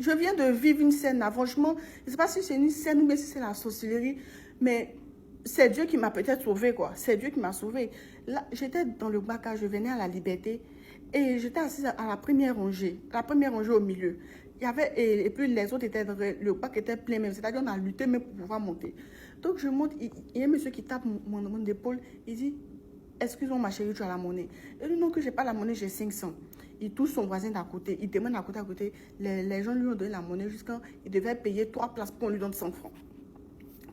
je viens de vivre une scène là. Franchement, je ne sais pas si c'est une scène ou bien si c'est la sorcellerie, mais c'est Dieu qui m'a peut-être sauvé, quoi. C'est Dieu qui m'a sauvé. Là, j'étais dans le Baka, je venais à la Liberté et j'étais assise à la première rangée au milieu. Il y avait, et puis les autres étaient, le bac était plein même, c'est-à-dire on a lutté même pour pouvoir monter. Donc je monte, il y a un monsieur qui tape mon épaule, il dit, excuse-moi ma chérie, tu as la monnaie. Je dis non que j'ai pas la monnaie, j'ai 500. Il touche son voisin d'à côté, il demande à côté. Les gens lui ont donné la monnaie jusqu'à il devait payer 3 places pour qu'on lui donne 100 francs.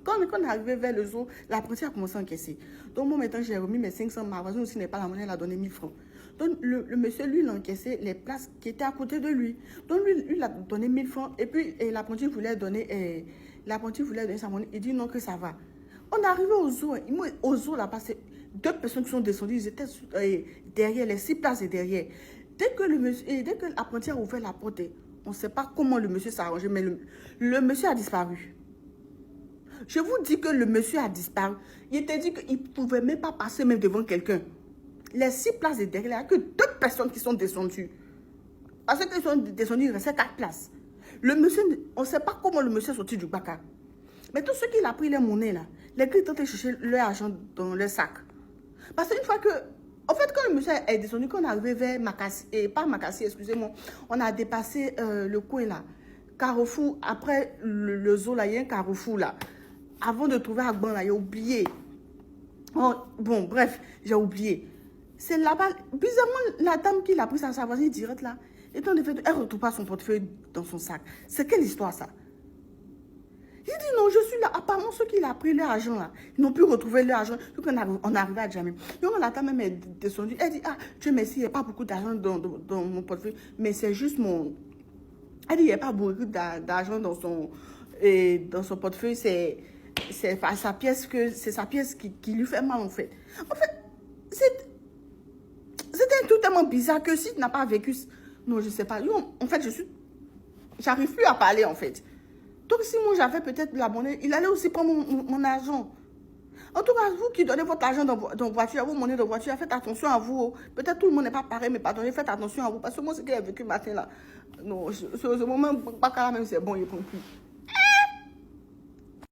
Quand on est arrivé vers le zoo, l'apprenti a commencé à encaisser. Donc moi maintenant j'ai remis mes 500, ma voisine aussi n'est pas la monnaie, elle a donné 1000 francs. Donc le monsieur lui il a encaissé les places qui étaient à côté de lui. Donc lui il a donné 1000 francs et puis l'apprenti voulait donner sa monnaie. Il dit non que ça va. On est arrivé au zoo. Au zoo là-bas, c'est 2 personnes qui sont descendues, ils étaient derrière, les 6 places et derrière. Dès que l'apprenti a ouvert la porte, on ne sait pas comment le monsieur s'est arrangé, mais le monsieur a disparu. Je vous dis que le monsieur a disparu. Il était dit qu'il ne pouvait même pas passer même devant quelqu'un. Les 6 places de derrière, il n'y a que 2 personnes qui sont descendues. Parce qu'ils sont descendus, il restait 4 places. Le monsieur, on ne sait pas comment le monsieur est sorti du Baka. Mais tout ce qu'il a pris les monnaies là, les gars ils ont chercher leur argent dans leur sac. Parce qu'une fois que, en fait, quand le monsieur est descendu, quand on est arrivé vers Makassi, pas Makassi, excusez-moi, on a dépassé le coin là, Carrefour, après le zoo là, il y a un Carrefour là. Avant de trouver Agban là, j'ai oublié. Oh, bon, bref, j'ai oublié. C'est là-bas, bizarrement, la dame qui l'a pris sa voisine directe là, étant de fait, elle ne retrouve pas son portefeuille dans son sac. C'est quelle histoire ça? Il dit non, je suis là. Apparemment, ceux qui l'ont pris leur argent là, ils n'ont plus retrouvé leur argent. Donc on est arrivé à Djamim. Donc la dame même est descendue. Elle dit, ah, Dieu merci, il n'y a pas beaucoup d'argent dans mon portefeuille, mais c'est juste mon... Elle dit, il n'y a pas beaucoup d'argent dans son portefeuille, c'est sa pièce qui lui fait mal en fait. En fait, c'était un truc tellement bizarre que si tu n'as pas vécu... Non, je ne sais pas. En fait, j'arrive plus à parler en fait. Donc, si moi j'avais peut-être la monnaie, il allait aussi prendre mon argent. En tout cas, vous qui donnez votre argent dans voiture, vos monnaies de voiture, faites attention à vous. Peut-être tout le monde n'est pas pareil, mais pardonnez, faites attention à vous. Parce que moi, ce que j'ai vécu matin là, non, ce moment, pas quand même, c'est bon, il ne prend plus.